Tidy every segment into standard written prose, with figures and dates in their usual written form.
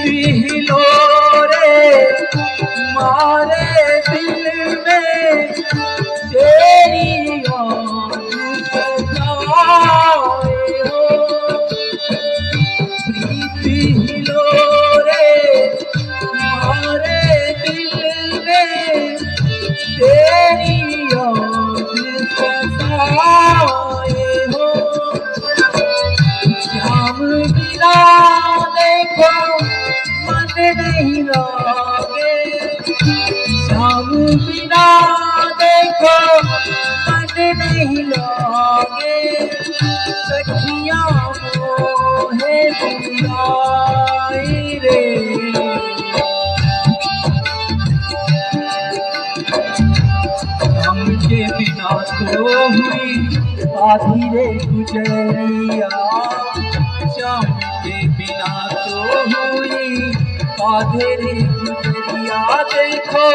हिलो रे मारे दिल में तेरी याद सताए हो। प्रीत हिलो रे मारे दिल में तेरी याद सताए हो। श्याम बिना देखो मन नहीं लागे, श्याम बिना देखो मन नहीं लागे। सखियां मोहे बुलाई रे, श्याम के बिना तो हुई आधी रे गुजरिया। श्याम के बिना तो हुई आधे रे गुजरिया। देखो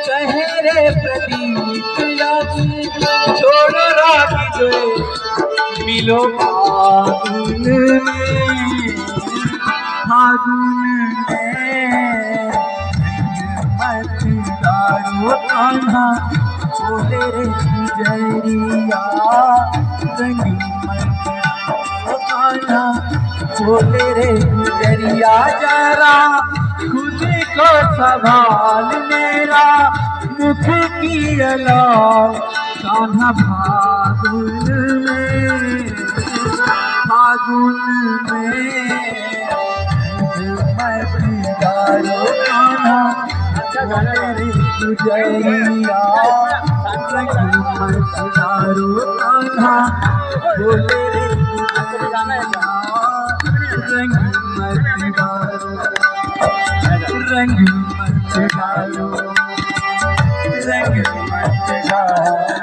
चेहरे प्रदीप याद छोड़ो राग जो मिलो फागुन में, फागुन में मत दारो कान्हा बोले रे गुजरिया। रंग मत कान्हा बोले रे गुजरिया। जरा खुद को संभाल मेरा मुख की अलाव कान्हा फागुन में, फागुन में मत दारो कान्हा बोले रे गुजरिया। रंग मत दारो कान्हा बोले रे गुजरिया। रंग मत डालो, रंग मत डालो, रंग मत डालो।